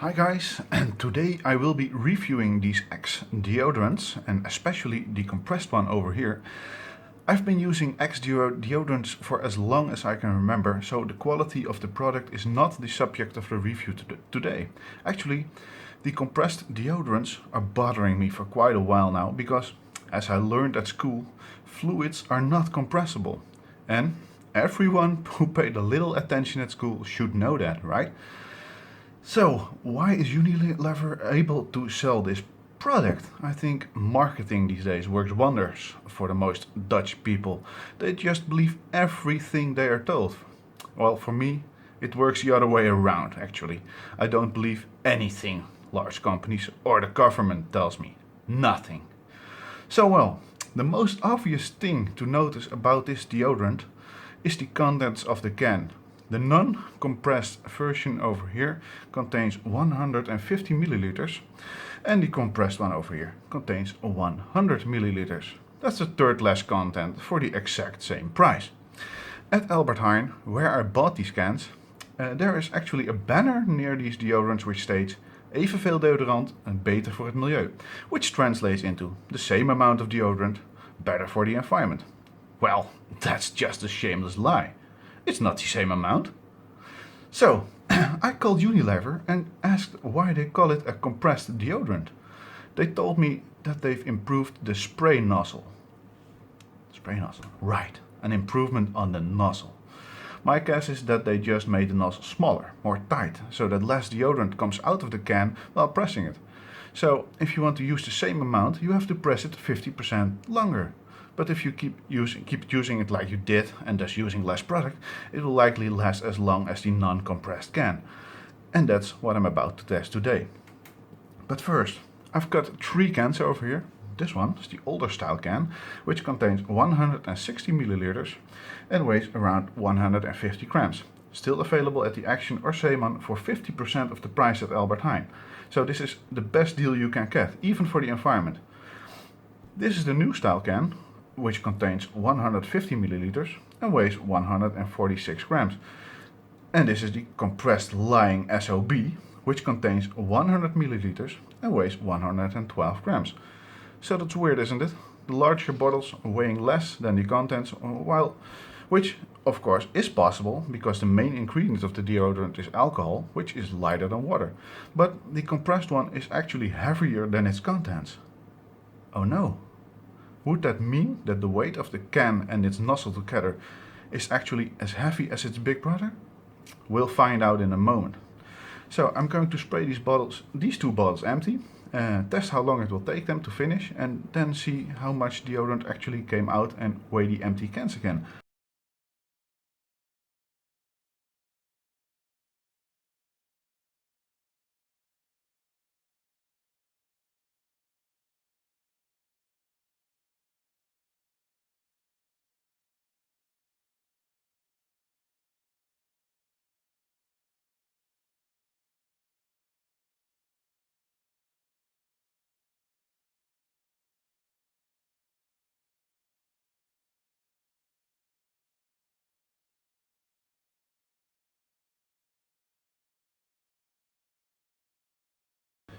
Hi guys, and today I will be reviewing these X deodorants and especially the compressed one over here. I've been using X deodorants for as long as I can remember, so the quality of the product is not the subject of the review today. Actually, the compressed deodorants are bothering me for quite a while now because, as I learned at school, fluids are not compressible. And everyone who paid a little attention at school should know that, right? So, why is Unilever able to sell this product? I think marketing these days works wonders for the most Dutch people. They just believe everything they are told. Well, for me, it works the other way around actually. I don't believe anything large companies or the government tells me. Nothing. So well, the most obvious thing to notice about this deodorant is the contents of the can. The non-compressed version over here contains 150 milliliters and the compressed one over here contains 100 milliliters. That's a third less content for the exact same price. At Albert Heijn, where I bought these cans, there is actually a banner near these deodorants which states evenveel deodorant en beter voor het milieu, which translates into the same amount of deodorant, better for the environment. Well, that's just a shameless lie. It's not the same amount. So, I called Unilever and asked why they call it a compressed deodorant. They told me that they've improved the spray nozzle. Spray nozzle, right, an improvement on the nozzle. My guess is that they just made the nozzle smaller, more tight, so that less deodorant comes out of the can while pressing it. So, if you want to use the same amount, you have to press it 50% longer. But if you keep using it like you did and thus using less product, it will likely last as long as the non-compressed can. And that's what I'm about to test today. But first, I've got 3 cans over here. This one is the older style can, which contains 160 milliliters and weighs around 150 grams. Still available at the Action or Zeeman for 50% of the price at Albert Heijn. So this is the best deal you can get, even for the environment. This is the new style can, which contains 150 milliliters and weighs 146 grams. And this is the compressed lying SOB, which contains 100 milliliters and weighs 112 grams. So that's weird, isn't it? The larger bottles weighing less than the contents, which of course is possible because the main ingredient of the deodorant is alcohol, which is lighter than water. But the compressed one is actually heavier than its contents. Oh no. Would that mean that the weight of the can and its nozzle together is actually as heavy as its big brother? We'll find out in a moment. So I'm going to spray these 2 bottles empty, test how long it will take them to finish, and then see how much deodorant actually came out and weigh the empty cans again.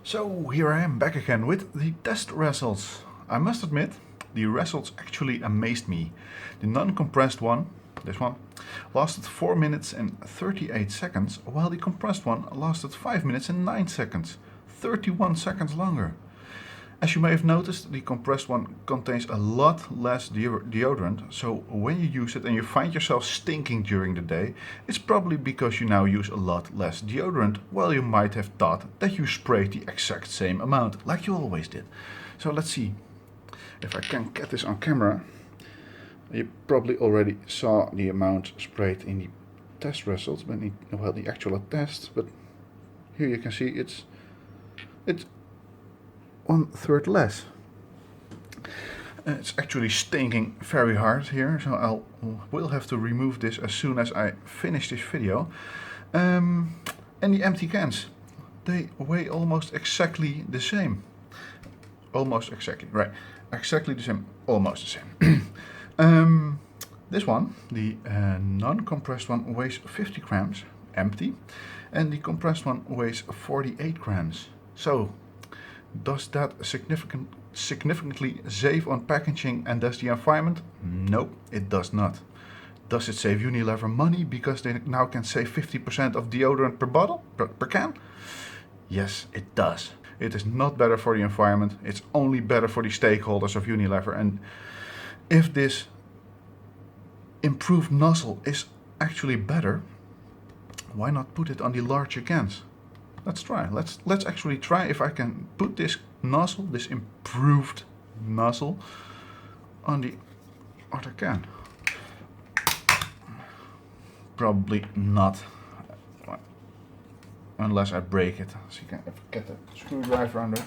So here I am back again with the test results. I must admit, the results actually amazed me. The non-compressed one, this one, lasted 4 minutes and 38 seconds, while the compressed one lasted 5 minutes and 9 seconds, 31 seconds longer. As you may have noticed, the compressed one contains a lot less deodorant, so when you use it and you find yourself stinking during the day, it's probably because you now use a lot less deodorant, while you might have thought that you sprayed the exact same amount, like you always did. So let's see if I can get this on camera. You probably already saw the amount sprayed in the test results, the actual test, but here you can see it's 1/3 less. It's actually stinking very hard here, so will have to remove this as soon as I finish this video. And the empty cans, they weigh almost exactly the same. Almost exactly, right. Exactly the same, almost the same. This one, the non-compressed one, weighs 50 grams, empty, and the compressed one weighs 48 grams. So, does that significantly save on packaging and thus the environment? No, it does not. Does it save Unilever money because they now can save 50% of deodorant per bottle, per can? Yes, it does. It is not better for the environment, it's only better for the stakeholders of Unilever. And if this improved nozzle is actually better, why not put it on the larger cans? Let's try. Let's actually try if I can put this nozzle, this improved nozzle, on the other can. Probably not, unless I break it. So you can get the screwdriver under.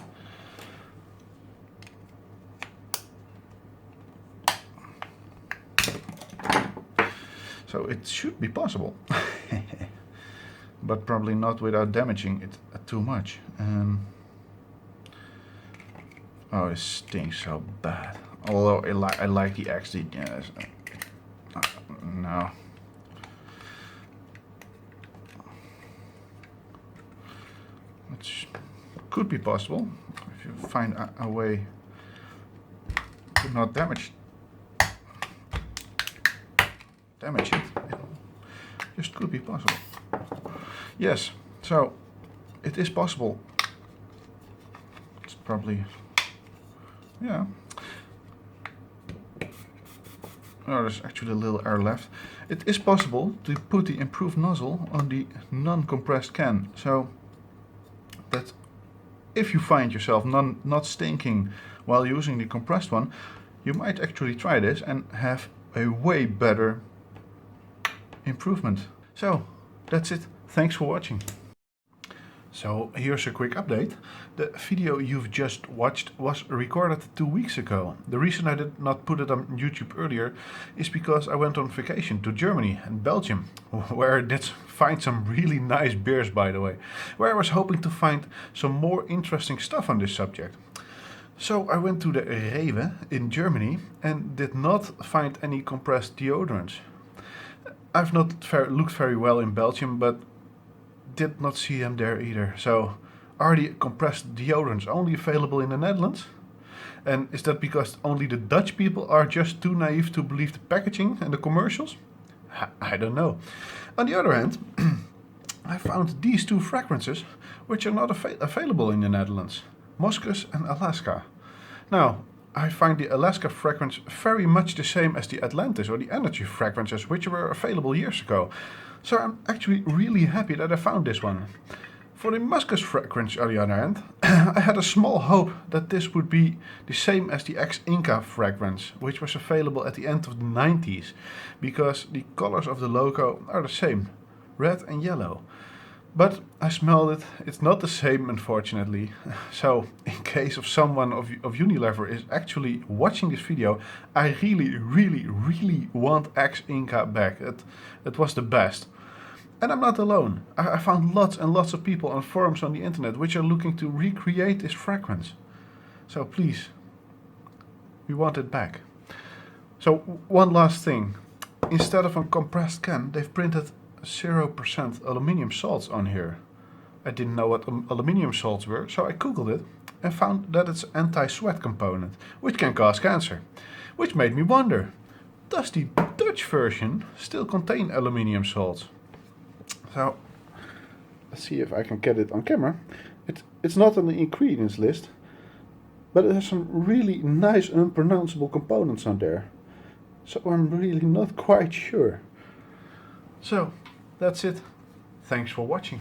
So it should be possible, but probably not without damaging it too much. Oh, it stinks so bad. Although I like the XD. Yes. No. It could be possible if you find a way to not damage it. It just could be possible. Yes, so it is possible. It's probably, yeah. Oh, there's actually a little air left. It is possible to put the improved nozzle on the non-compressed can, so that if you find yourself not stinking while using the compressed one, you might actually try this and have a way better improvement. So that's it. Thanks for watching. So here's a quick update. The video you've just watched was recorded 2 weeks ago. The reason I did not put it on YouTube earlier is because I went on vacation to Germany and Belgium, where I did find some really nice beers, by the way, where I was hoping to find some more interesting stuff on this subject. So I went to the Rewe in Germany and did not find any compressed deodorants. I've not looked very well in Belgium, but did not see them there either. So are the compressed deodorants only available in the Netherlands? And is that because only the Dutch people are just too naive to believe the packaging and the commercials? I don't know. On the other hand, I found these two fragrances which are not available in the Netherlands: Moscus and Alaska. Now, I find the Alaska fragrance very much the same as the Atlantis or the Energy fragrances which were available years ago. So I'm actually really happy that I found this one. For the Muscus fragrance, on the other hand, I had a small hope that this would be the same as the ex-Inca fragrance, which was available at the end of the 90s, because the colors of the logo are the same, red and yellow. But I smelled it, it's not the same, unfortunately. So in case of someone of Unilever is actually watching this video, I really want ex-Inca back. It was the best. And I'm not alone. I found lots and lots of people on forums on the internet which are looking to recreate this fragrance. So please, we want it back. So one last thing. Instead of a compressed can, they've printed 0% aluminium salts on here. I didn't know what aluminium salts were, so I googled it and found that it's an anti-sweat component, which can cause cancer. Which made me wonder, does the Dutch version still contain aluminium salts? So, let's see if I can get it on camera. It's not on the ingredients list, but it has some really nice unpronounceable components on there. So I'm really not quite sure. So, that's it. Thanks for watching.